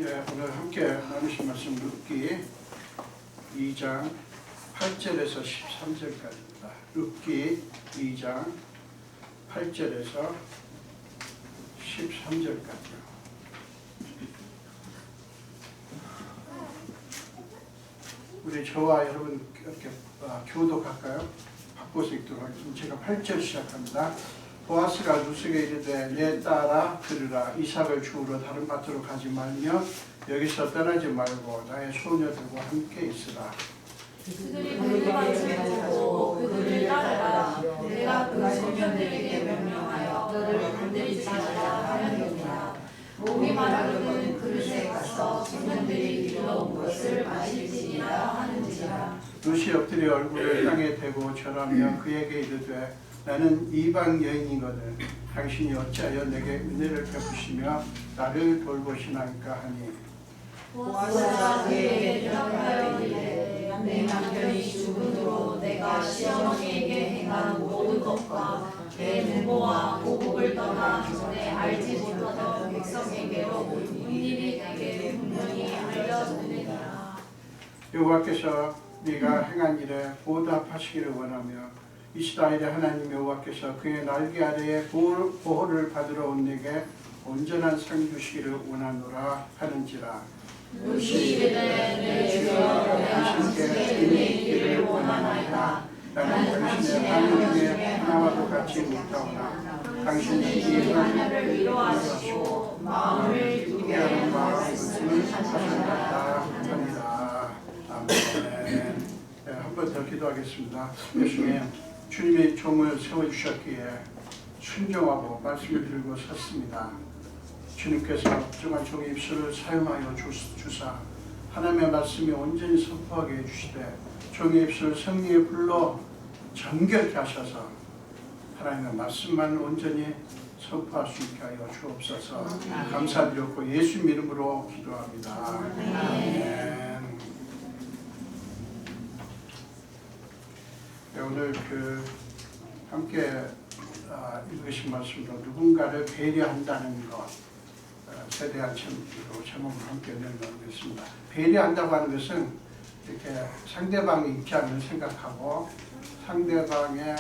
예, 오늘 함께 나누신 말씀 룻기 2장 8절에서 13절까지입니다. 룻기 2장 8절에서 13절까지요. 우리 저와 여러분 이렇게 교독할까요? 바꿔서 읽도록 하겠습니다. 제가 8절 시작합니다. 보아스가 룻에게 이르되 내 딸아 들으라. 이삭을 주우러 다른 밭으로 가지 말며 여기서 떠나지 말고 나의 소녀들과 함께 있으라. 그들이 물밭을 보고 그들을 따르라. 내가 그 소년들에게 명령하여 너를 건드리지 말라 하였느니라. 목이 마르거든 그릇에 가서 소년들이 이르러온 것을 마실지니라 하는지라. 룻이 엎드려 얼굴을 땅에 대고 절하며 그에게 이르되 나는 이방 여인이거든 당신이 어찌하여 내게 은혜를 베푸시며 나를 돌보시나이까 하니 보아스가 그에게 대답하여 이르되 내 남편이 죽음으로 내가 시어머니에게 행한 모든 것과 내 부모와 고국을 떠나 전에 알지 못하던 백성에게로 온 일이 내게 분명히 알려졌느니라. 여호와께서 네가 행한 일에 보답하시기를 원하며 이스라엘의 하나님 여호와께서 그의 날개 아래에 보호를 받으러 온 내게 온전한 상 주시기를 원하노라 하는지라. 룻이 이르되 내 주여 당신께 은혜 있기를 원하나이다. 나는 당신의 하늘 중에 하나와도 같이 못하오나 당신이 이 하나를 위로하시고 마음을 두게 하는 말씀을 하셨다 하니라. 아멘. 한 번 더 기도하겠습니다. 예수님, 주님의 종을 세워주셨기에 순종하고 말씀을 들고 섰습니다. 주님께서 정말 종의 입술을 사용하여 주사 하나님의 말씀이 온전히 선포하게 해주시되 종의 입술을 성령의 불로 정결케 하셔서 하나님의 말씀만 온전히 선포할 수 있게 하여 주옵소서. 감사드렸고 예수 이름으로 기도합니다. 아멘. 네, 오늘 함께 읽으신 말씀으로 누군가를 배려한다는 것 대한 제목을 함께 나누겠습니다. 배려한다고 하는 것은 이렇게 상대방의 입장을 생각하고 상대방의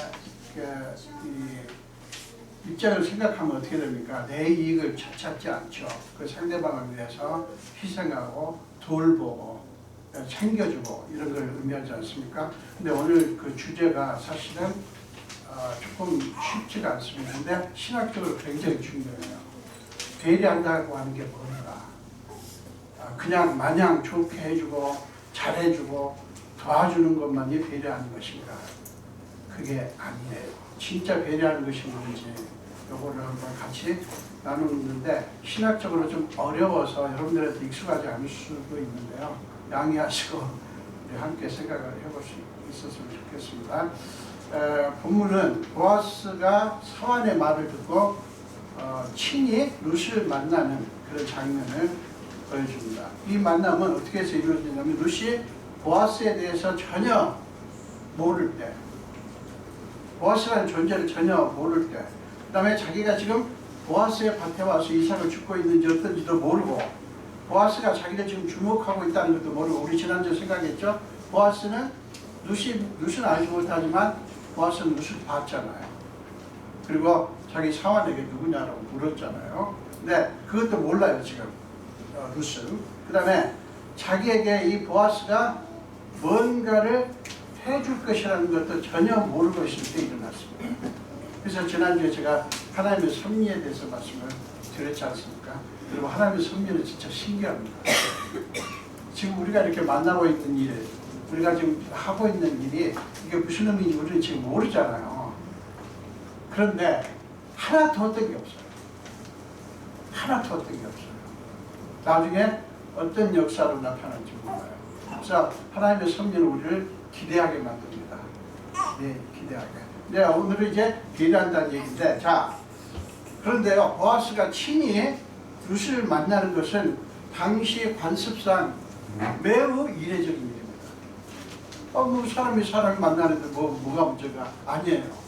이 입장을 생각하면 어떻게 됩니까? 내 이익을 찾지 않죠. 그 상대방을 위해서 희생하고 돌보고 챙겨주고 이런 걸 의미하지 않습니까? 근데 오늘 그 주제가 사실은 조금 쉽지가 않습니다. 근데 신학적으로 굉장히 중요해요. 배려한다고 하는 게 뭔가? 그냥 마냥 좋게 해주고 잘해주고 도와주는 것만이 배려하는 것인가? 그게 아니에요. 진짜 배려하는 것이 뭔지 요거를 한번 같이 나누는데 신학적으로 좀 어려워서 여러분들한테 익숙하지 않을 수도 있는데요. 양해하시고 함께 생각을 해볼 수 있었으면 좋겠습니다. 본문은 보아스가 사환의 말을 듣고 친히 룻을 만나는 그런 장면을 보여줍니다. 이 만남은 어떻게 해서 이루어지냐면 룻이 보아스에 대해서 전혀 모를 때, 보아스라는 존재를 전혀 모를 때, 그 다음에 자기가 지금 보아스의 밭에 와서 이삭을 줍고 있는지 어떤지도 모르고, 보아스가 자기를 지금 주목하고 있다는 것도 모르고, 우리 지난주에 생각했죠? 보아스는 룻은 알지 못하지만 보아스는 룻을 봤잖아요. 그리고 자기 사환에게 누구냐라고 물었잖아요. 근데 그것도 몰라요 지금 룻은. 그 다음에 자기에게 이 보아스가 뭔가를 해줄 것이라는 것도 전혀 모르고 있을 때 일어났습니다. 그래서 지난주에 제가 하나님의 섭리에 대해서 말씀을 드렸지 않습니까? 그리고 하나님의 섭리는 진짜 신기합니다. 지금 우리가 이렇게 만나고 있는 일, 우리가 지금 하고 있는 일이 이게 무슨 의미인지 우리는 지금 모르잖아요. 그런데 하나도 어떤 게 없어요. 하나도 어떤 게 없어요. 나중에 어떤 역사로 나타날지 몰라요. 그래서 하나님의 섭리는 우리를 기대하게 만듭니다. 네, 기대하게. 네, 오늘은 이제 배려한다는 얘기인데, 자, 그런데요, 보아스가 친히 룻을 만나는 것은 당시 관습상 매우 이례적인 일입니다. 뭐 사람을 만나는데 뭐가 문제가 아니에요.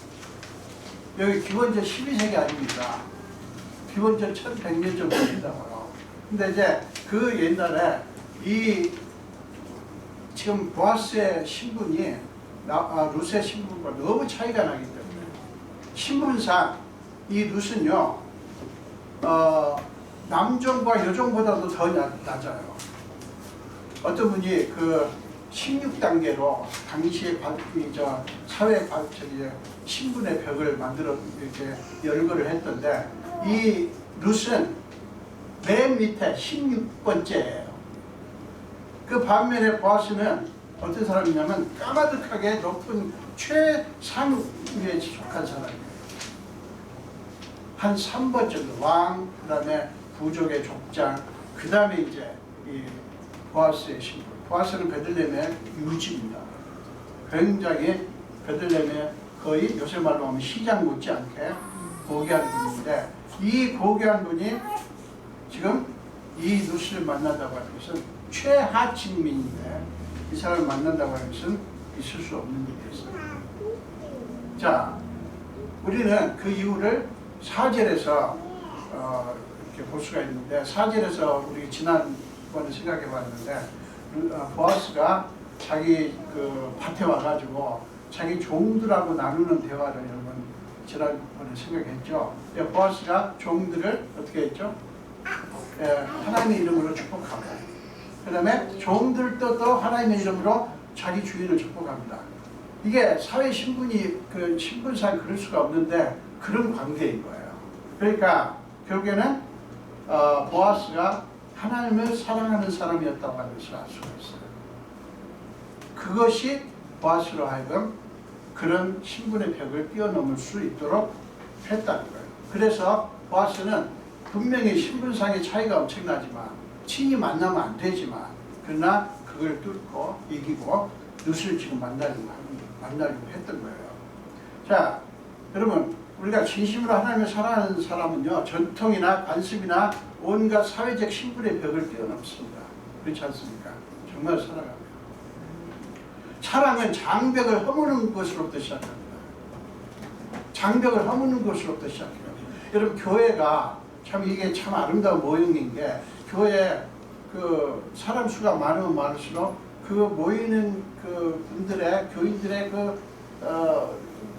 여기 기원전 12세기 아닙니까? 기원전 1100년 정도 된다고요. 근데 이제 그 옛날에 이 지금 보아스의 신분이 룻의 신분과 너무 차이가 나기 때문에 신분상 이 룻은요 남종과 여종보다도 더 낮아요. 어떤 분이 그 16단계로 당시에 사회 신분의 벽을 만들어 이렇게 열거를 했던데 이 룻은 맨 밑에 16번째예요. 그 반면에 보아스는 어떤 사람이냐면 까마득하게 높은 최상위에 속한 사람이에요. 한 3번 정도 왕, 그 다음에 부족의 족장, 그 다음에 이제 이 보아스의 신분. 보아스는 베들레헴의 유지입니다. 굉장히 베들레헴의 거의 요새 말로 하면 시장 못지않게 고귀한 분인데 이 고귀한 분이 지금 이 룻을 만난다고 하는 것은 최하층민인데 이 사람을 만난다고 하는 것은 있을 수 없는 일이었어요. 자, 우리는 그 이유를 4절에서 이렇게 볼 수가 있는데 4절에서 우리 지난번에 생각해 봤는데 보아스가 자기 그 밭에 와가지고 자기 종들하고 나누는 대화를 여러분 지난번에 생각했죠. 보아스가 종들을 어떻게 했죠? 하나님의 이름으로 축복하고 그 다음에 종들도 또 하나님의 이름으로 자기 주인을 축복합니다. 이게 사회 신분이 그 신분상 그럴 수가 없는데 그런 관계인 거예요. 그러니까 결국에는 보아스가 하나님을 사랑하는 사람이었다고 하는 것을 알 수가 있어요. 그것이 보아스로 하여금 그런 신분의 벽을 뛰어넘을 수 있도록 했다는 거예요. 그래서 보아스는 분명히 신분상의 차이가 엄청나지만 친히 만나면 안 되지만 그러나 그걸 뚫고 이기고 룻을 지금 만나려고 했던 거예요. 자, 여러분 우리가 진심으로 하나님을 사랑하는 사람은요 전통이나 관습이나 온갖 사회적 신분의 벽을 뛰어넘습니다. 그렇지 않습니까? 정말 사랑합니다. 사랑은 장벽을 허무는 것으로부터 시작합니다. 장벽을 허무는 것으로부터 시작해요. 여러분 교회가 참 이게 참 아름다운 모형인 게 교회 그 사람 수가 많으면 많을수록 그 모이는 그 분들의 교인들의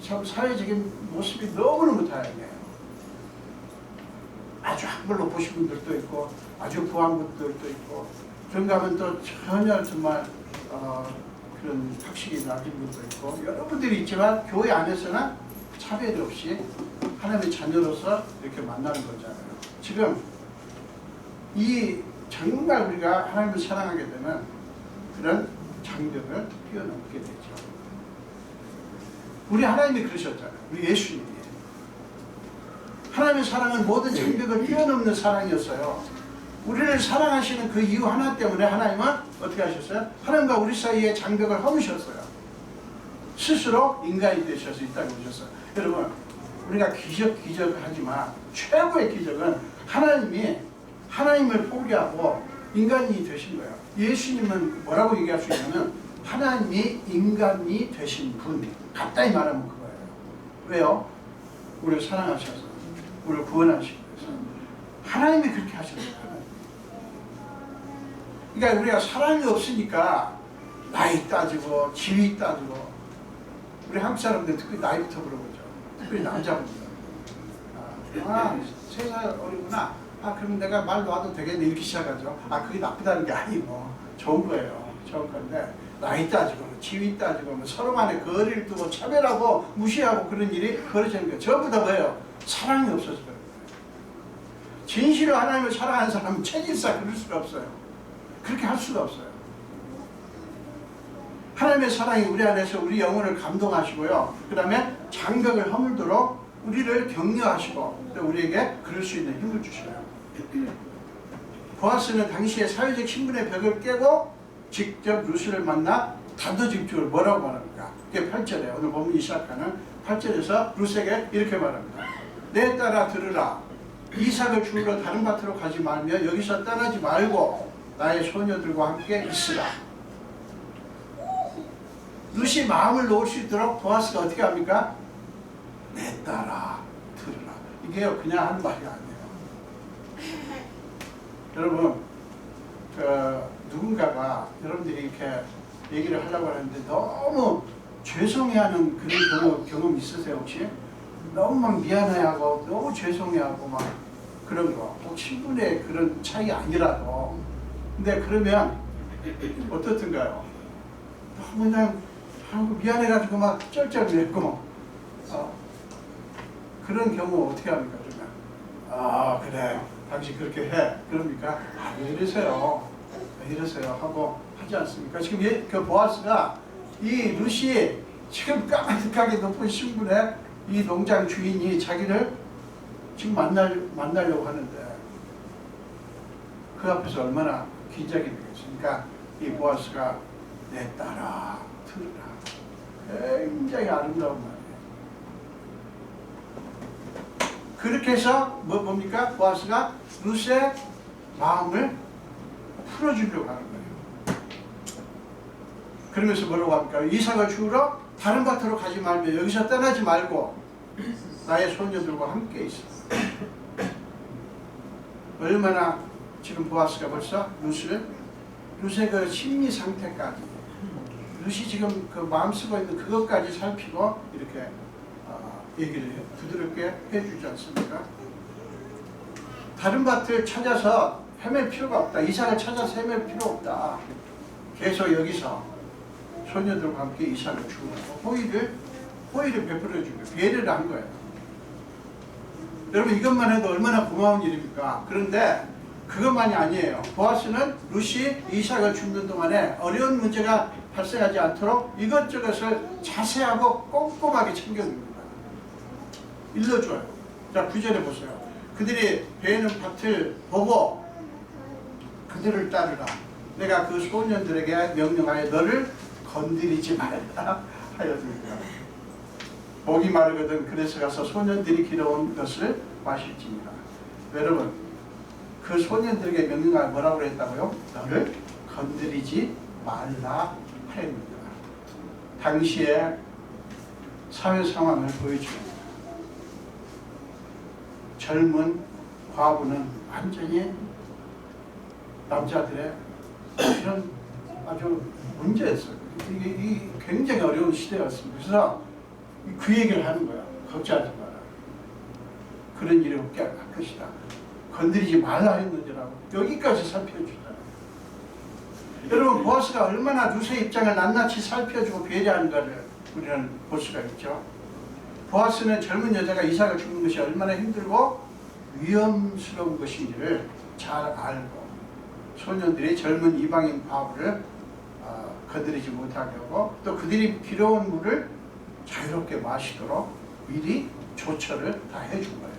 참 사회적인 모습이 너무너무 다양해요. 아주 한글로 보신 분들도 있고 아주 부한 분들도 있고 그런가 하면 또 전혀 정말 그런 학식이 낮은 분도 있고 여러 분들이 있지만 교회 안에서는 차별 없이 하나님의 자녀로서 이렇게 만나는 거잖아요. 지금 이 정말 우리가 하나님을 사랑하게 되면 그런 장벽을 뛰어넘게 되죠. 우리 하나님이 그러셨잖아요. 우리 예수님이. 하나님의 사랑은 모든 장벽을 뛰어넘는 사랑이었어요. 우리를 사랑하시는 그 이유 하나 때문에 하나님은 어떻게 하셨어요? 하나님과 우리 사이에 장벽을 허무셨어요. 스스로 인간이 되셔서 이 땅에 오셨어요. 여러분 우리가 기적하지만 최고의 기적은 하나님이 하나님을 포기하고 인간이 되신 거예요. 예수님은 뭐라고 얘기할 수 있냐면 하나님이 인간이 되신 분, 간단히 말하면 그거예요. 왜요? 우리를 사랑하셔서 우리를 구원하시기 위해서 하나님이 그렇게 하셨어요. 그러니까 우리가 사랑이 없으니까 나이 따지고 지위 따지고 우리 한국 사람들 특히 나이부터 물어보죠. 특히 남자분들. 3살 어리구나. 그럼 내가 말 놔도 되겠네 이렇게 시작하죠. 그게 나쁘다는 게 아니고 좋은 거예요. 좋은 건데 나이 따지고 지위 따지고 서로 간에 거리를 두고 차별하고 무시하고 그런 일이 벌어지는 거예요. 전부 다 뭐예요? 사랑이 없어서 그런 거예요. 진실로 하나님을 사랑하는 사람은 체질상 그럴 수가 없어요. 그렇게 할 수가 없어요. 하나님의 사랑이 우리 안에서 우리 영혼을 감동하시고요. 그 다음에 장벽을 허물도록 우리를 격려하시고 또 우리에게 그럴 수 있는 힘을 주셔요. 보아스는 당시의 사회적 신분의 벽을 깨고 직접 룻을 만나 단도직입적으로 뭐라고 말합니까? 그게 8절에 오늘 본문이 시작하는 8절에서 룻에게 이렇게 말합니다. 내 딸아 들으라. 이삭을 주우러 다른 밭으로 가지 말며 여기서 떠나지 말고 나의 소녀들과 함께 있으라. 룻이 마음을 놓을 수 있도록 보아스가 어떻게 합니까? 내 딸아 들으라. 이게요 그냥 하는 말이 아니에요. 여러분, 누군가가 여러분들이 이렇게 얘기를 하려고 하는데 너무 죄송해하는 그런 경험 있으세요 혹시? 너무 막 미안해하고 너무 죄송해하고 막 그런 거. 꼭 친분의 그런 차이 아니라도. 근데 그러면 어떻든가요? 너무 그냥 미안해가지고 막 쩔쩔매고 그런 경우 어떻게 합니까? 그러면 그래 당신 그렇게 해. 그럽니까? 왜 이러세요? 왜 이러세요? 하고 하지 않습니까? 지금 그 보아스가 이 룻이 지금 까마득하게 높은 신분의 이 농장 주인이 자기를 지금 만나려고 하는데 그 앞에서 얼마나 긴장이 되겠습니까? 이 보아스가 내 딸아 들으라. 굉장히 아름다운 말이에요. 그렇게 해서 뭡니까? 보아스가 룻의 마음을 풀어주려고 하는 거예요. 그러면서 뭐라고 합니까? 이삭을 주우러 다른 밭으로 가지 말며 여기서 떠나지 말고 나의 소녀들과 함께 있어. 얼마나 지금 보아스가 벌써 룻의 그 심리 상태까지, 룻이 지금 그 마음 쓰고 있는 그것까지 살피고 이렇게 얘기를 부드럽게 해주지 않습니까? 다른 밭을 찾아서 헤맬 필요가 없다. 이삭을 찾아서 헤맬 필요 없다. 계속 여기서 소녀들과 함께 이삭을 주고 호의를 베풀어주고 배려를 한 거예요. 여러분 이것만 해도 얼마나 고마운 일입니까? 그런데 그것만이 아니에요. 보아스는 룻이 이삭을 줍는 동안에 어려운 문제가 발생하지 않도록 이것저것을 자세하고 꼼꼼하게 챙겨줍니다. 일러줘요. 자, 9절에 보세요. 그들이 베는 밭을 보고 그들을 따르라. 내가 그 소년들에게 명령하여 너를 건드리지 말라 하였습니다. 목이 마르거든 그래서 가서 소년들이 길어온 것을 마실지니라. 여러분, 그 소년들에게 명령하여 뭐라고 했다고요? 너를 건드리지 말라 하였습니다. 당시의 사회 상황을 보여줍니다. 젊은 과부는 완전히 남자들의 이런 아주 문제였어요. 이게 굉장히 어려운 시대였습니다. 그래서 그 얘기를 하는 거야. 걱정하지 마라. 그런 일이 없게 할 것이다. 건드리지 말라 했는지라고 여기까지 살펴주잖아요. 여러분 보아스가 얼마나 룻의 입장을 낱낱이 살펴주고 배려하는가를 우리는 볼 수가 있죠. 보아스는 젊은 여자가 이삭을 죽는 것이 얼마나 힘들고 위험스러운 것인지를 잘 알고 소년들이 젊은 이방인 과부를 건드리지 못하게 하고 또 그들이 길어온 물을 자유롭게 마시도록 미리 조처를 다 해준 거예요.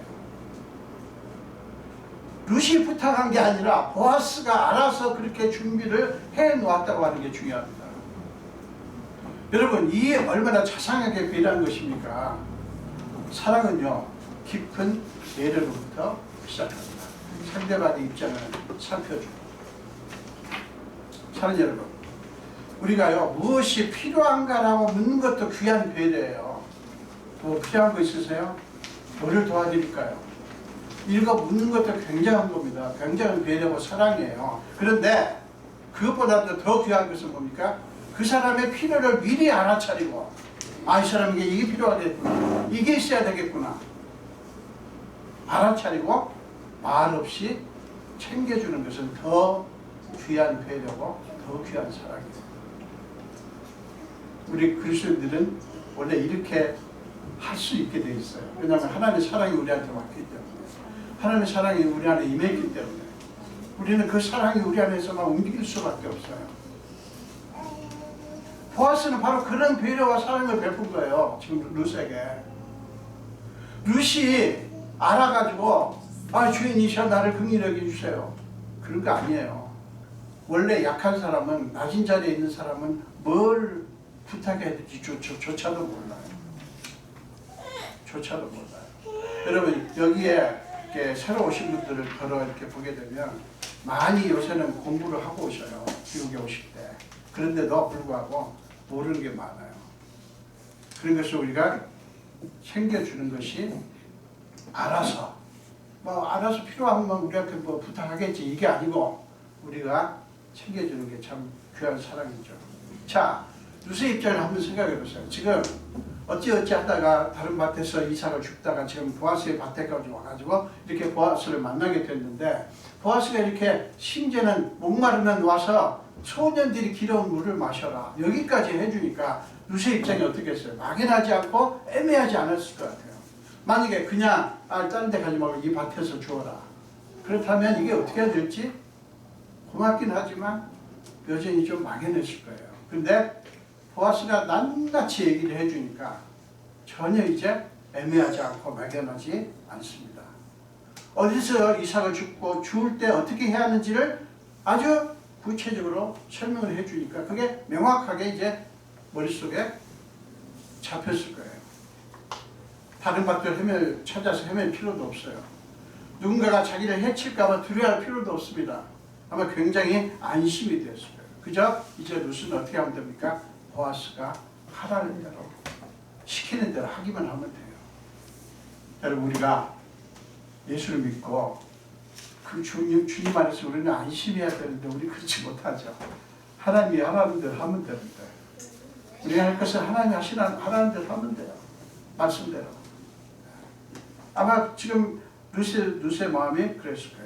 룻이 부탁한 게 아니라 보아스가 알아서 그렇게 준비를 해놓았다고 하는 게 중요합니다. 여러분 이 얼마나 자상하게 배려한 것입니까? 사랑은요 깊은 배려로부터 시작합니다. 상대방의 입장을 살펴주고. 사랑하는 여러분, 우리가요 무엇이 필요한가라고 묻는 것도 귀한 배려예요. 뭐 필요한 거 있으세요? 뭐를 도와드릴까요? 이거 묻는 것도 굉장한 겁니다. 굉장한 배려고 사랑이에요. 그런데 그것보다도 더 귀한 것은 뭡니까? 그 사람의 필요를 미리 알아차리고 이 사람에게 이게 필요하겠구나, 이게 있어야 되겠구나 알아차리고 말없이 챙겨주는 것은 더 귀한 배려고 더 귀한 사랑이에요. 우리 그리스도인들은 원래 이렇게 할 수 있게 돼 있어요. 왜냐하면 하나님의 사랑이 우리한테 왔기 때문에, 하나님의 사랑이 우리 안에 임했기 때문에 우리는 그 사랑이 우리 안에서만 움직일 수밖에 없어요. 보아스는 바로 그런 배려와 사랑을 베푼 거예요. 지금 룻에게. 룻이 알아가지고 주인이셔 나를 긍휼히 여겨주세요 그런 거 아니에요. 원래 약한 사람은, 낮은 자리에 있는 사람은 뭘 부탁해야 될지 조차도 몰라요. 조차도 몰라요. 여러분 여기에 이렇게 새로 오신 분들을 이렇게 보게 되면 많이 요새는 공부를 하고 오셔요. 미국에 오실 때. 그런데도 불구하고 모르는 게 많아요. 그런 것을 우리가 챙겨주는 것이 알아서 뭐 알아서 필요하면 우리한테 뭐 부탁하겠지 이게 아니고 우리가 챙겨주는 게 참 귀한 사랑이죠. 자, 루스 입장을 한번 생각해 보세요. 지금 어찌어찌 하다가 다른 밭에서 이삭을 줍다가 지금 보아스의 밭에까지 와가지고 이렇게 보아스를 만나게 됐는데 보아스가 이렇게 심지어는 목마르면 와서 소년들이 길어온 물을 마셔라 여기까지 해주니까 루스의 입장이 어떻겠어요? 막연하지 않고 애매하지 않았을 것 같아요. 만약에 그냥 다른 데 가지 말고 이 밭에서 주어라. 그렇다면 이게 어떻게 해야 될지 고맙긴 하지만 여전히 좀 막연했을 거예요. 근데 보아스가 낱낱이 얘기를 해주니까 전혀 이제 애매하지 않고 막연하지 않습니다. 어디서 이삭을 줍고 주울 때 어떻게 해야 하는지를 아주 구체적으로 설명을 해주니까 그게 명확하게 이제 머릿속에 잡혔을 거예요. 다른 밭들 찾아서 헤맬 필요도 없어요. 누군가가 자기를 해칠까봐 두려워할 필요도 없습니다. 아마 굉장히 안심이 되었을 거예요. 그저 이제 루스는 어떻게 하면 됩니까? 보아스가 하라는 대로 시키는 대로 하기만 하면 돼요. 여러분 우리가 예수를 믿고 그 주님 안에서 우리는 안심해야 되는데 우리 그렇지 못하죠. 하나님이 하라는 대로 하면 되는데 우리가 할 것을 하나님이 하라는 대로 하면 돼요. 말씀대로. 아마 지금 루스의 마음이 그랬을 거예요.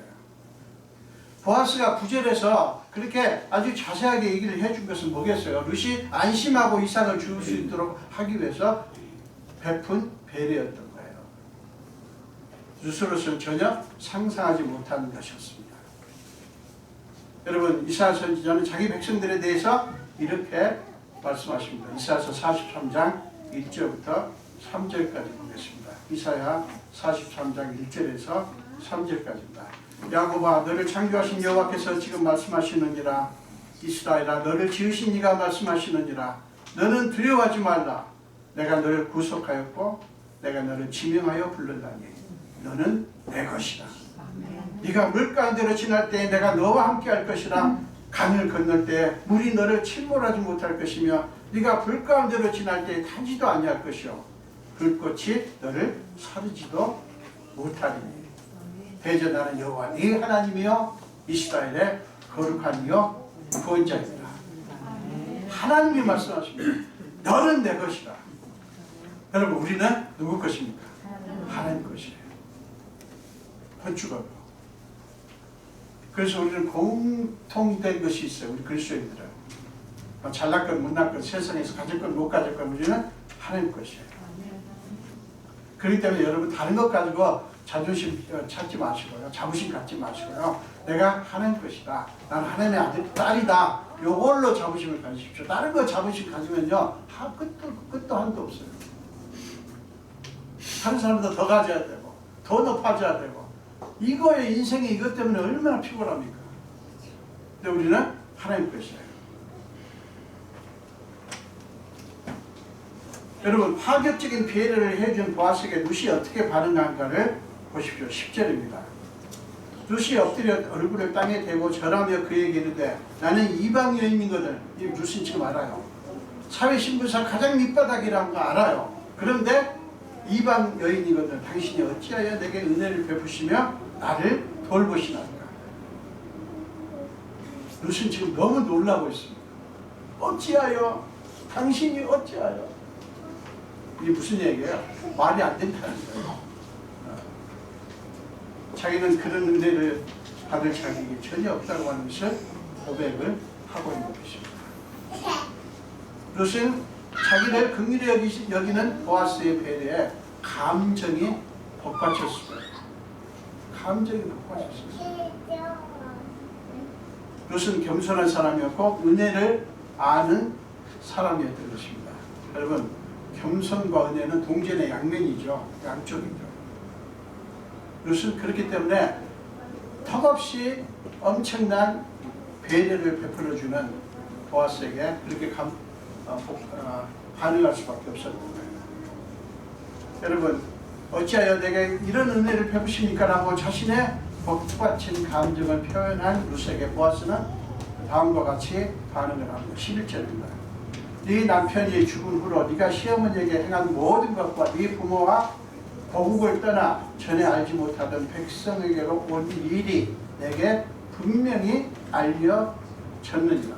보아스가 구절에서 그렇게 아주 자세하게 얘기를 해준 것은 뭐겠어요? 루시 안심하고 이삭을 주울 수 있도록 하기 위해서 베푼 배려였던 거예요. 루스로서는 전혀 상상하지 못하는 것이었습니다. 여러분 이사야 선지자는 자기 백성들에 대해서 이렇게 말씀하십니다. 이사야서 43장 1절부터 3절까지 보겠습니다. 이사야 43장 1절에서 3절까지입니다. 야곱아 너를 창조하신 여호와께서 지금 말씀하시느니라. 이스라엘아 너를 지으신 이가 말씀하시느니라. 너는 두려워하지 말라. 내가 너를 구속하였고 내가 너를 지명하여 불렀다니 너는 내 것이다. 네가 물 가운데로 지날 때 내가 너와 함께 할 것이라. 강을 건널 때 물이 너를 침몰하지 못할 것이며 네가 불 가운데로 지날 때 타지도 아니할 것이요 불꽃이 너를 사르지도 못하리니 대저 나는 여호와 네 하나님이여 이스라엘의 거룩한 이여 구원자이다. 하나님이 말씀하십니다. 너는 내 것이다. 여러분 우리는 누구 것입니까? 하나님 것이에요. 건축업으로. 그래서 우리는 공통된 것이 있어요. 우리 그리스도인들은 잘났건 못났건 세상에서 가졌건 못 가졌건 우리는 하나님 것이에요. 그렇기 때문에 여러분 다른 것 가지고 자존심 찾지 마시고요. 자부심 갖지 마시고요. 내가 하나님 것이다. 나는 하나님의 아들, 딸이다. 요걸로 자부심을 가지십시오. 다른 거 자부심 가지면요. 끝도 한도 없어요. 다른 사람보다 더 가져야 되고 더 높아져야 되고 이거의 인생이 이것 때문에 얼마나 피곤합니까? 근데 우리는 하나님 것이에요. 여러분 파격적인 배려를 해준 보아스에게 루시 어떻게 반응한가를 보십시오. 10절입니다. 루시 엎드려 얼굴을 땅에 대고 절하며 그에게 이르되 나는 이방 여인이거든. 이 루시는 지금 알아요. 사회 신분상 가장 밑바닥이라는 거 알아요. 그런데 이방 여인이거든. 당신이 어찌하여 내게 은혜를 베푸시며 나를 돌보시나이까. 루시는 지금 너무 놀라고 있습니다. 어찌하여 당신이 어찌하여 이게 무슨 얘기예요? 말이 안 된다는 거예요. 자기는 그런 은혜를 받을 자격이 전혀 없다고 하는 것을 고백을 하고 있는 것입니다. 룻은 자기를 긍휼히 여기는 보아스의 배려에 감정이 복받쳤습니다. 감정이 복받쳤습니다. 룻은 겸손한 사람이었고 은혜를 아는 사람이었던 것입니다. 여러분 겸손과 은혜는 동전의 양면이죠. 양쪽이죠. 룻은 그렇기 때문에 턱없이 엄청난 배려를 베풀어주는 보아스에게 그렇게 반응할 수밖에 없었던 거예요. 여러분 어찌하여 내게 이런 은혜를 베푸십니까? 라고 자신의 복받친 감정을 표현한 룻에게 보아스는 다음과 같이 반응을 합니다. 11절입니다. 네 남편이 죽은 후로 네가 시어머니에게 행한 모든 것과 네 부모와 고국을 떠나 전에 알지 못하던 백성에게로 온 일이 내게 분명히 알려졌느니라.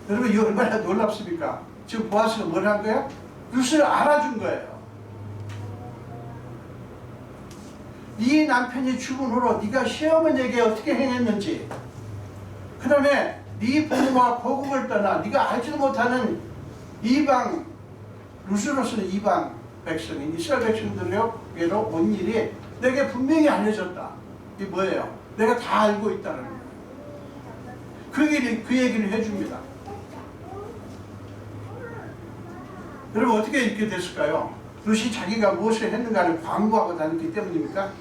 여러분 이 얼마나 놀랍습니까? 지금 보아스가 뭘 한 거예요? 룻을 알아준 거예요. 네 남편이 죽은 후로 네가 시어머니에게 어떻게 행했는지, 그 다음에 네 부모와 고국을 떠나 네가 알지도 못하는 이방, 룻으로서는 이방 백성인 이스라엘 백성들에게로 온 일이 내게 분명히 알려졌다. 이게 뭐예요? 내가 다 알고 있다는 거예요. 그 얘기를 해줍니다. 여러분 어떻게 이렇게 됐을까요? 룻이 자기가 무엇을 했는가를 광고하고 다녔기 때문입니까?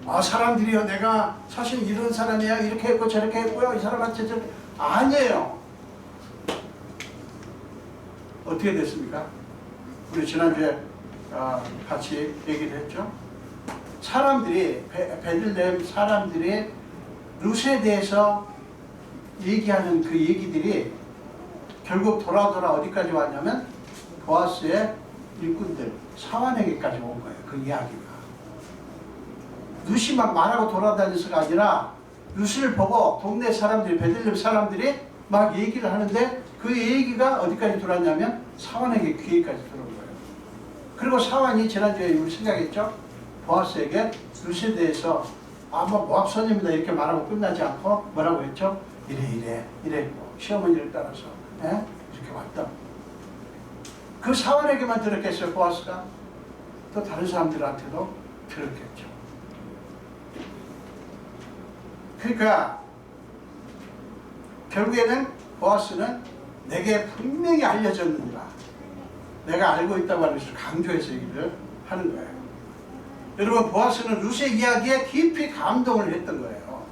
아, 사람들이요, 내가 사실 이런 사람이야, 이렇게 했고 저렇게 했고요, 이 사람한테 저렇게. 아니에요. 어떻게 됐습니까? 우리 지난주에 같이 얘기를 했죠. 사람들이, 베들레헴 사람들이 룻에 대해서 얘기하는 그 얘기들이 결국 돌아 어디까지 왔냐면 보아스의 일꾼들 사환에게까지 온 거예요. 그 이야기가. 룻이 막 말하고 돌아다니서가 아니라 룻을 보고 동네 사람들이, 베들레헴 사람들이 막 얘기를 하는데 그 얘기가 어디까지 들어왔냐면 사환에게 귀에까지 들어온 거예요. 그리고 사환이 지난주에 우리 생각했죠. 보아스에게 룻에 대해서 뭐 모압선입니다 이렇게 말하고 끝나지 않고 뭐라고 했죠? 이랬고 시어머니를 따라서 이렇게 왔다. 그 사환에게만 들었겠어요, 보아스가? 또 다른 사람들한테도 들었겠죠. 그러니까 결국에는 보아스는 내게 분명히 알려졌느니라. 내가 알고 있다고 하는 것을 강조해서 얘기를 하는 거예요. 여러분, 보아스는 룻의 이야기에 깊이 감동을 했던 거예요.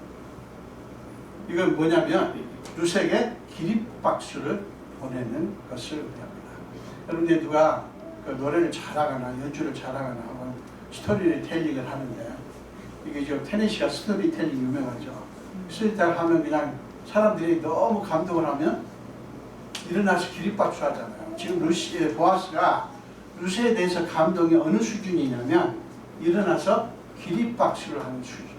이건 뭐냐면 룻에게 기립박수를 보내는 것을 의미합니다. 여러분들 누가 그 노래를 잘하거나 연주를 잘하거나 하면 스토리텔링을 하는데, 이게 지금 테네시가 스토리텔링 유명하죠. 스토리텔링 하면 그냥 사람들이 너무 감동을 하면 일어나서 기립박수 하잖아요. 지금 보아스가 룻에 대해서 감동이 어느 수준이냐면 일어나서 기립박수를 하는 수준이에요.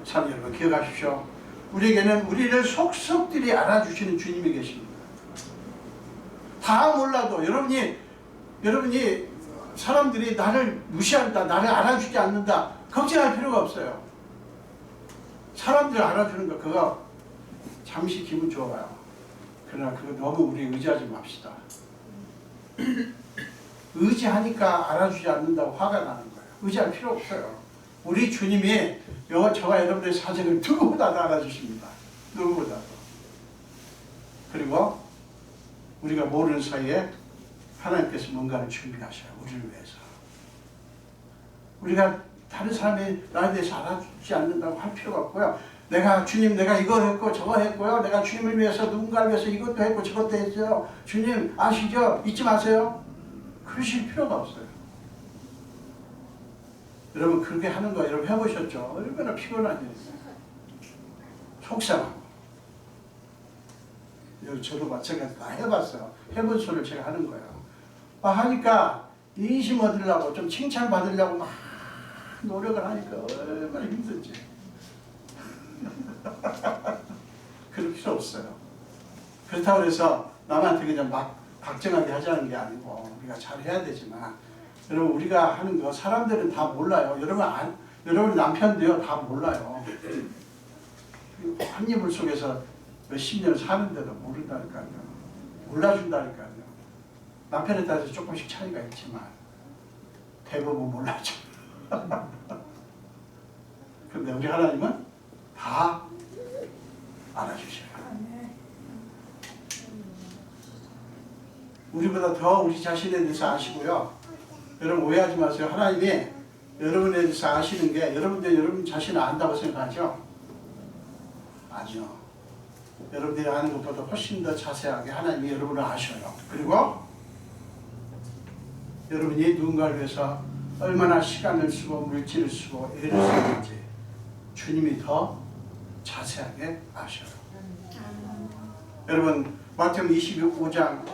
참 여러분 기억하십시오. 우리에게는 우리를 속속들이 알아주시는 주님이 계십니다. 다 몰라도 여러분이 사람들이 나를 무시한다, 나를 알아주지 않는다, 걱정할 필요가 없어요. 사람들 알아주는 거 그거 잠시 기분 좋아요. 그러나 그거 너무 우리 의지하지 맙시다. 의지하니까 알아주지 않는다고 화가 나는 거예요. 의지할 필요 없어요. 우리 주님이 저와 여러분의 사정을 누구보다도 알아주십니다. 누구보다도. 그리고 우리가 모르는 사이에 하나님께서 뭔가를 준비하셔요. 우리를 위해서. 우리가 다른 사람이 나에 대해서 알아주지 않는다고 할 필요가 없고요. 주님 내가 이거 했고 저거 했고요. 내가 주님을 위해서 누군가를 위해서 이것도 했고 저것도 했어요. 주님 아시죠? 잊지 마세요. 그러실 필요가 없어요. 여러분 그렇게 하는 거 여러분 해보셨죠? 얼마나 피곤한지. 속상하고. 저도 마찬가지 다 해봤어요. 해본 소리를 제가 하는 거예요. 하니까 인심 얻으려고 좀 칭찬받으려고 막 노력을 하니까 얼마나 힘든지. 그럴 필요 없어요. 그렇다고 해서 남한테 그냥 막 박정하게 하자는 게 아니고 우리가 잘해야 되지만, 여러분 우리가 하는 거 사람들은 다 몰라요. 여러분 남편도요 다 몰라요. 한 이불 속에서 몇십 년 사는데도 모른다니까요. 몰라준다니까요. 남편에 따라서 조금씩 차이가 있지만 대부분 몰라죠. 그런데 우리 하나님은 다 알아주셔요. 우리보다 더 우리 자신에 대해서 아시고요. 여러분 오해하지 마세요. 하나님이 여러분에 대해서 아시는 게 여러분 자신을 안다고 생각하죠? 아니요. 여러분들이 아는 것보다 훨씬 더 자세하게 하나님이 여러분을 아셔요. 그리고 여러분이 누군가를 위해서 얼마나 시간을 쓰고 물질을 쓰고 애를 쓰는지 주님이 더 자세하게 아셔요. 여러분 마태복음 25장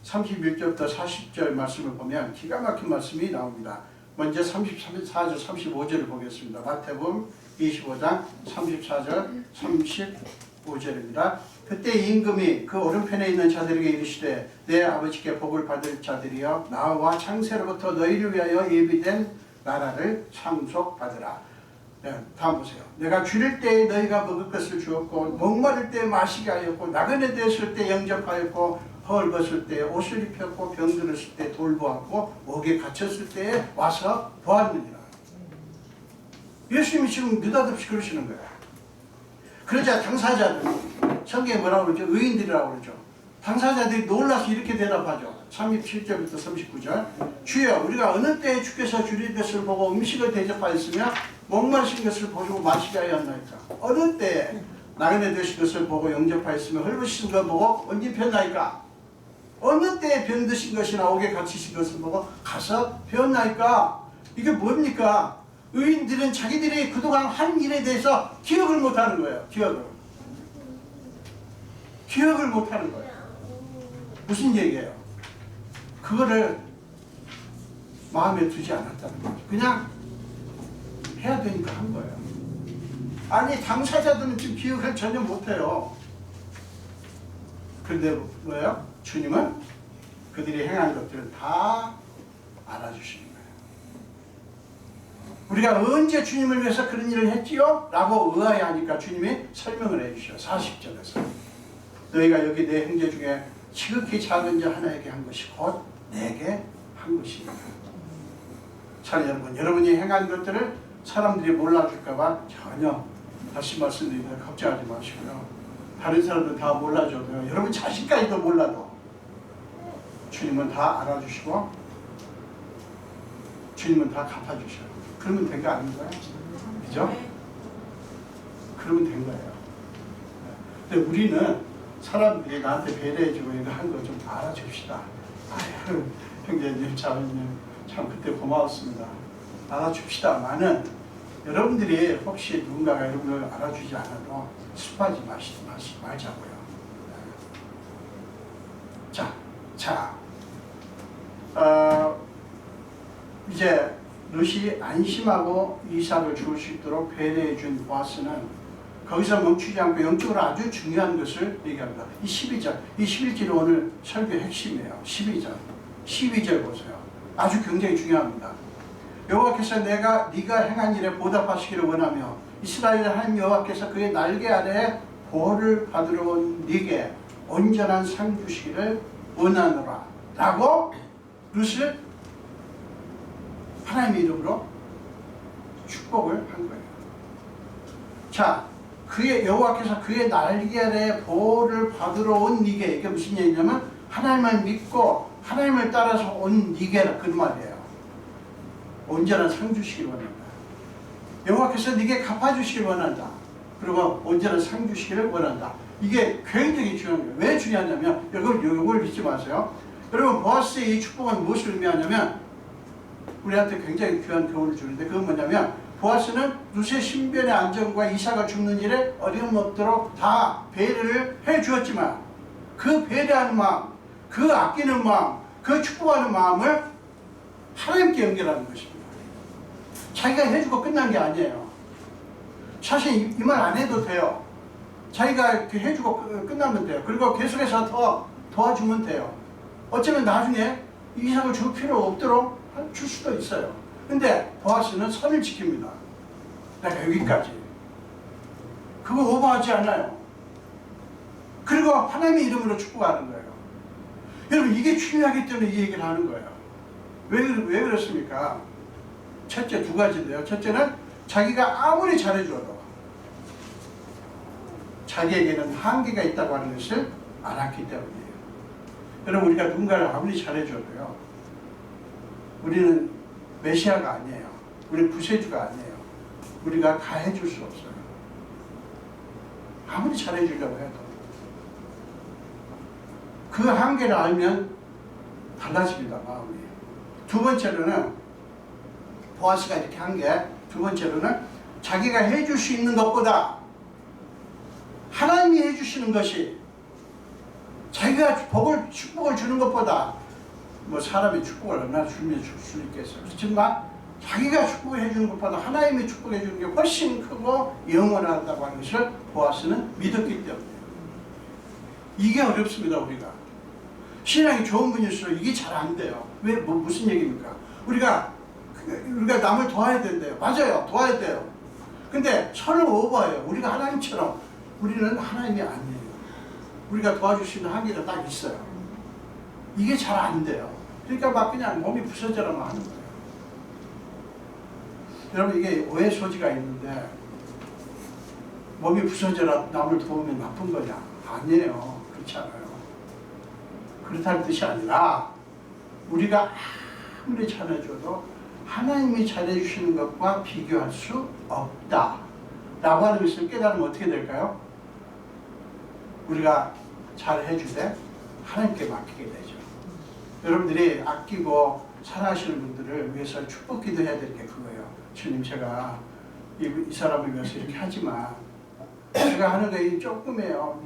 31절부터 40절 말씀을 보면 기가 막힌 말씀이 나옵니다. 먼저 34절, 35절을 보겠습니다. 마태복음 25장 34절, 35절입니다. 그때 임금이 그 오른편에 있는 자들에게 이르시되 내 아버지께 복을 받을 자들이여 나와 창세로부터 너희를 위하여 예비된 나라를 상속받으라. 네, 다음 보세요. 내가 줄일 때에 너희가 먹을 것을 주었고 목마를 때 마시게 하였고 나그네 되었을 때 영접하였고 헐벗을 때 옷을 입혔고 병들었을 때 돌보았고 옥에 갇혔을 때에 와서 보았느니라. 예수님이 지금 느닷없이 그러시는 거예요. 그러자 당사자들, 성경에 뭐라고 그러죠? 의인들이라고 그러죠. 당사자들이 놀라서 이렇게 대답하죠. 37절부터 39절. 주여 우리가 어느 때에 주께서 줄일 것을 보고 음식을 대접하였으며 목마르신 것을 보시고 마시게 하였나이까. 어느 때에 나그네 되신 것을 보고 영접하였으며 헐벗으신 것을 보고 옷 입혔나이까. 어느 때에 병드신 것이나 옥에 갇히신 것을 보고 가서 배웠나이까. 이게 뭡니까? 의인들은 자기들이 그동안 한 일에 대해서 기억을 못하는 거예요. 기억을 못하는 거예요. 무슨 얘기예요? 그거를 마음에 두지 않았다는 거죠. 그냥 해야 되니까 한 거예요. 아니 당사자들은 지금 기억을 전혀 못해요. 그런데 뭐예요? 주님은 그들이 행한 것들을 다 알아주시는 거예요. 우리가 언제 주님을 위해서 그런 일을 했지요? 라고 의아해하니까 주님이 설명을 해주셔. 40절에서 너희가 여기 내 형제 중에 지극히 작은 자 하나에게 한 것이 곧 내게 한 것입니다. 자 여러분, 여러분이 행한 것들을 사람들이 몰라줄까봐 전혀 다시 말씀드립니다. 걱정하지 마시고요. 다른 사람들은 다 몰라줘도요. 여러분 자신까지도 몰라도 주님은 다 알아주시고 주님은 다 갚아주셔요. 그러면 된 거 아닌가요? 그죠? 그러면 된 거예요. 근데 우리는 사람들이 나한테 배려해주고 이거 한 거 좀 알아줍시다. 아유, 형제님, 자매님, 참 그때 고마웠습니다. 알아줍시다만은 여러분들이 혹시 누군가가 여러분을 알아주지 않아도 슬퍼하지 말자고요. 이제 롯이 안심하고 이삭을 죽을 수 있도록 배려해 준 보아스는 거기서 멈추지 않고 영적으로 아주 중요한 것을 얘기합니다. 이 12절, 이 11절이 오늘 설교의 핵심이에요. 12절 보세요. 아주 굉장히 중요합니다. 여호와께서 네가 행한 일에 보답하시기를 원하며 이스라엘 하나님 여호와께서 그의 날개 아래에 보호를 받으러 온 네게 온전한 상 주시기를 원하노라 라고 롯을 하나님의 이름으로 축복을 한 거예요. 자, 여호와께서 그의 날개 아래에 보호를 받으러 온 네게, 이게 무슨 얘기냐면 하나님을 믿고 하나님을 따라서 온 네게라 그 말이에요. 온전한 상 주시길 원한다. 여호와께서 네게 갚아주시길 원한다. 그리고 온전한 상 주시기를 원한다. 이게 굉장히 중요한 거예요. 왜 중요하냐면 이걸 믿지 마세요. 여러분 보아스의 이 축복은 무엇을 의미하냐면 우리한테 굉장히 귀한 교훈을 주는데 그건 뭐냐면 보아스는 룻의 신변의 안정과 이삭을 죽는 일에 어려움 없도록 다 배려를 해주었지만 그 배려하는 마음, 그 아끼는 마음, 그 축복하는 마음을 하나님께 연결하는 것입니다. 자기가 해주고 끝난 게 아니에요. 사실 이 말 안 해도 돼요. 자기가 이렇게 해주고 끝나면 돼요. 그리고 계속해서 더 도와주면 돼요. 어쩌면 나중에 이삭을 줄 필요 없도록 줄 수도 있어요. 근데 보아스는 선을 지킵니다. 내가 여기까지. 그거 오버하지 않아요. 그리고 하나님의 이름으로 축복하는 거예요. 여러분 이게 중요하기 때문에 이 얘기를 하는 거예요. 왜 그렇습니까? 첫째 두 가지인데요. 첫째는 자기가 아무리 잘해줘도 자기에게는 한계가 있다고 하는 것을 알았기 때문이에요. 여러분 우리가 누군가를 아무리 잘해줘도요. 우리는 메시아가 아니에요. 우리는 구세주가 아니에요. 우리가 다 해줄 수 없어요. 아무리 잘해주려고 해도. 그 한계를 알면 달라집니다. 마음이. 두 번째로는 보아스가 이렇게 한 게 두 번째로는 자기가 해줄 수 있는 것보다 하나님이 해주시는 것이 자기가 축복을 주는 것보다 뭐 사람이 축복을 얼마나 주면 줄 수 있겠어요. 그렇지만 자기가 축복을 해주는 것보다 하나님이 축복해 주는 게 훨씬 크고 영원하다고 하는 것을 보아스는 믿었기 때문에 이게 어렵습니다. 우리가 신앙이 좋은 분일수록 이게 잘 안 돼요. 왜? 무슨 얘기입니까? 우리가 남을 도와야 된대요. 맞아요. 도와야 돼요. 근데 선을 오버해요. 우리가 하나님처럼. 우리는 하나님이 아니에요. 우리가 도와줄 수 있는 한계가 딱 있어요. 이게 잘 안 돼요. 그러니까 막 그냥 몸이 부서져라만 하는 거예요. 여러분, 이게 오해 소지가 있는데 몸이 부서져라 남을 도우면 나쁜 거냐? 아니에요. 그렇지 않아요. 그렇다는 뜻이 아니라 우리가 아무리 잘해줘도 하나님이 잘해주시는 것과 비교할 수 없다 라고 하는 것을 깨달으면 어떻게 될까요? 우리가 잘해주되 하나님께 맡기게 되죠. 여러분들이 아끼고 사랑하시는 분들을 위해서 축복 기도해야 될 게 그거예요. 주님, 제가 이 사람을 위해서 이렇게 하지만 제가 하는 게 조금이에요.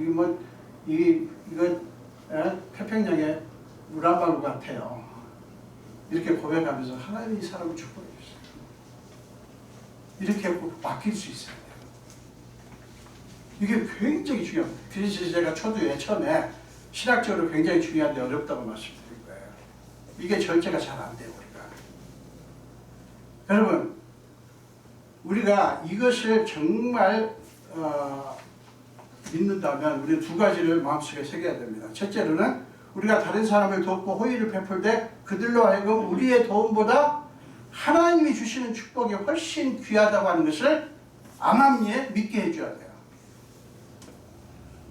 이거 태평양의 물 한 방울 같아요. 이렇게 고백하면서 하나님이 이 사람을 축복해 주세요. 이렇게 맡길 수 있어야 돼요. 이게 굉장히 중요합니다. 그래서 제가 초두에 처음에 신학적으로 굉장히 중요한데 어렵다고 말씀드린 거예요. 이게 절제가 잘 안 돼요. 여러분, 우리가 이것을 정말 믿는다면 우리는 두 가지를 마음속에 새겨야 됩니다. 첫째로는 우리가 다른 사람을 돕고 호의를 베풀 때 그들로 하여금 우리의 도움보다 하나님이 주시는 축복이 훨씬 귀하다고 하는 것을 암암리에 믿게 해줘야 돼요.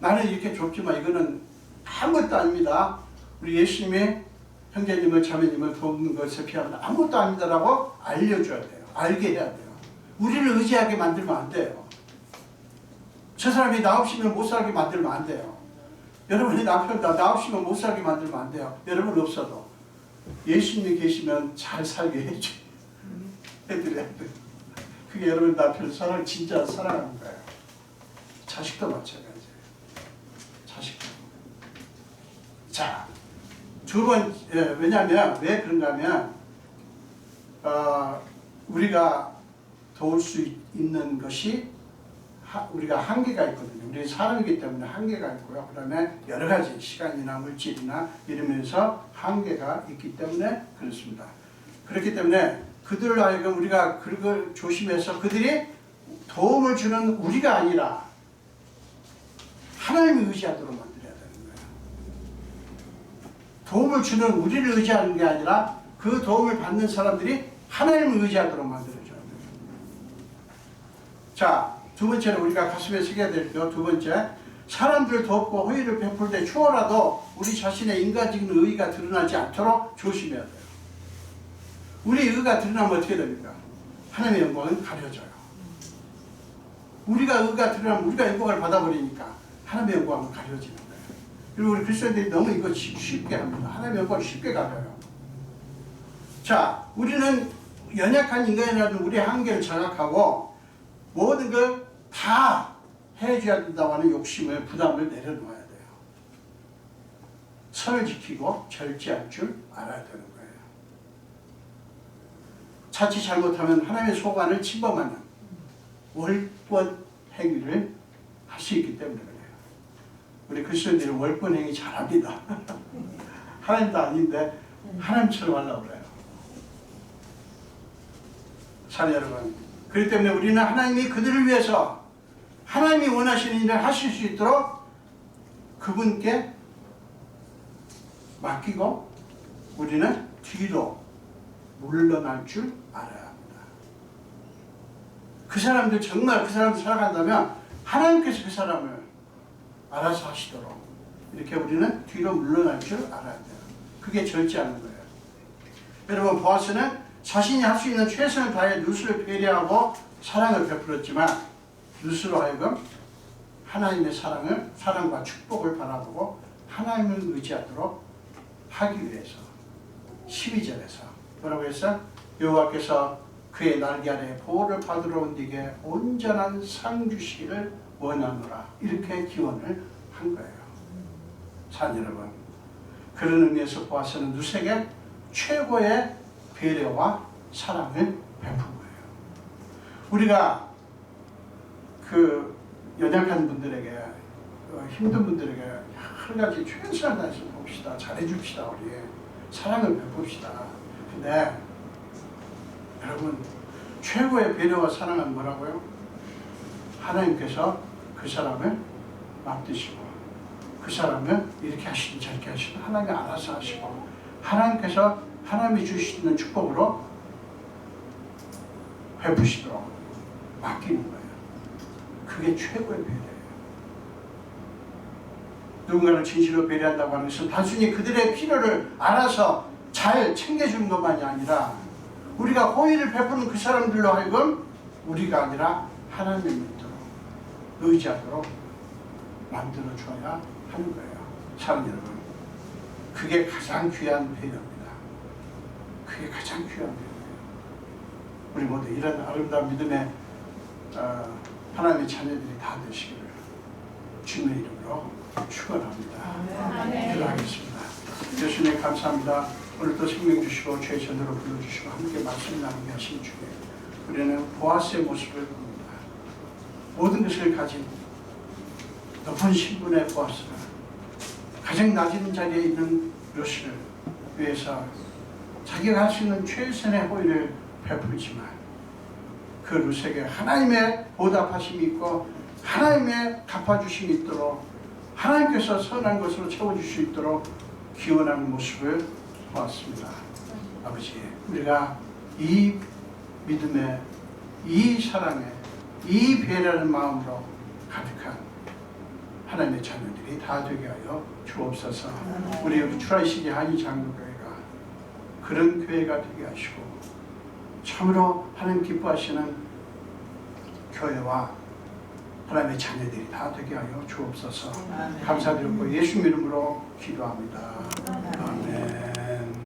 나는 이렇게 좁지만 이거는 아무것도 아닙니다. 우리 예수님이 형제님을 자매님을 돕는 것에 비하면 아무것도 아니다라고 알려줘야 돼요. 알게 해야 돼요. 우리를 의지하게 만들면 안 돼요. 저 사람이 나 없이는 못 살게 만들면 안 돼요. 여러분의 남편 나 없이는 못 살게 만들면 안 돼요. 여러분 없어도 예수님이 계시면 잘 살게 해드려야 돼요. 그게 여러분 남편 진짜 사랑하는 거예요. 자식도 마찬가지예요. 자식도. 자, 두 번째, 왜냐하면 왜 그런가 하면 우리가 도울 수 있는 것이 우리가 한계가 있거든요. 우리 사람이기 때문에 한계가 있고요. 그 다음에 여러 가지 시간이나 물질이나 이러면서 한계가 있기 때문에 그렇습니다. 그렇기 때문에 그들로 하여금 우리가 그걸 조심해서 그들이 도움을 주는 우리가 아니라 하나님을 의지하도록 만들어야 되는 거예요. 도움을 주는 우리를 의지하는 게 아니라 그 도움을 받는 사람들이 하나님을 의지하도록 만들어줘야 돼요. 자, 두 번째로 우리가 가슴에 새겨야 될 것, 두 번째, 사람들을 돕고 호의를 베풀 때 추월하도 우리 자신의 인간적인 의의가 드러나지 않도록 조심해야 돼요. 우리 의의가 드러나면 어떻게 됩니까? 하나님의 영광은 가려져요. 우리가 의의가 드러나면 우리가 영광을 받아버리니까 하나님의 영광은 가려지는 거예요. 그리고 우리 그리스도인들이 너무 이거 쉽게 합니다. 하나님의 영광을 쉽게 가려요. 자, 우리는 연약한 인간이라는 우리의 한계를 자각하고 모든 걸 다 해줘야 된다고 하는 욕심을, 부담을 내려놓아야 돼요. 선을 지키고 절제할 줄 알아야 되는 거예요. 자칫 잘못하면 하나님의 소관을 침범하는 월권 행위를 할 수 있기 때문에 그래요. 우리 그리스도인들은 월권 행위 잘합니다. 하나님도 아닌데 하나님처럼 하려고 그래요. 사랑 여러분, 그렇기 때문에 우리는 하나님이 그들을 위해서 하나님이 원하시는 일을 하실 수 있도록 그분께 맡기고 우리는 뒤로 물러날 줄 알아야 합니다. 그 사람들 정말 그 사람들 살아간다면 하나님께서 그 사람을 알아서 하시도록 이렇게 우리는 뒤로 물러날 줄 알아야 돼요. 그게 절제하는 거예요. 여러분, 보아스는 자신이 할 수 있는 최선을 다해 룻을 배려하고 사랑을 베풀었지만 룻으로 하여금 하나님의 사랑과 축복을 바라보고 하나님을 의지하도록 하기 위해서 12절에서 뭐라고 했어? 여호와께서 그의 날개 아래 보호를 받으러 온 이에게 온전한 상 주시기를 원하노라. 이렇게 기원을 한 거예요. 사랑 여러분, 그런 의미에서 보아스는 룻에게 최고의 배려와 사랑을 베푼 거예요. 우리가 그 연약한 분들에게, 힘든 분들에게 여러 가지 최선을 다해서 봅시다. 잘해줍시다. 우리 사랑을 베풉시다. 근데 여러분, 최고의 배려와 사랑은 뭐라고요? 하나님께서 그 사람을 맡기시고, 그 사람을 이렇게 하시든 저렇게 하시든 하나님이 알아서 하시고, 하나님께서 하나님이 주시는 축복으로 베푸시도록 맡기는 거예요. 그게 최고의 배려예요. 누군가를 진실로 배려한다고 하는 것은 단순히 그들의 필요를 알아서 잘 챙겨주는 것만이 아니라, 우리가 호의를 베푸는 그 사람들로 하여금 우리가 아니라 하나님을 믿도록, 의지하도록 만들어 줘야 하는 거예요. 사랑 여러분, 그게 가장 귀한 배려입니다. 그게 가장 귀한 배려예요. 우리 모두 이런 아름다운 믿음의 하나님의 자녀들이 다 되시기를 주님의 이름으로 축원합니다. 기도하겠습니다. 예수님 감사합니다. 오늘 또 생명 주시고 최선으로 불러주시고 함께 말씀 나누게 하신 주에 우리는 보아스의 모습을 봅니다. 모든 것을 가진 높은 신분의 보아스가 가장 낮은 자리에 있는 룻을 위해서 자기가 할 수 있는 최선의 호의를 베풀지만, 그 룻에게 하나님의 보답하심이 있고 하나님의 갚아주심이 있도록, 하나님께서 선한 것으로 채워줄 수 있도록 기원하는 모습을 보았습니다. 아버지, 우리가 이 믿음에, 이 사랑에, 이 배려하는 마음으로 가득한 하나님의 자녀들이 다 되게 하여 주옵소서. 우리 여기 추라시기 한인장로교회가 그런 교회가 되게 하시고, 참으로 하나님 기뻐하시는 교회와 하나님의 자녀들이 다 되게 하여 주옵소서. 감사드리고 예수 이름으로 기도합니다. 아멘.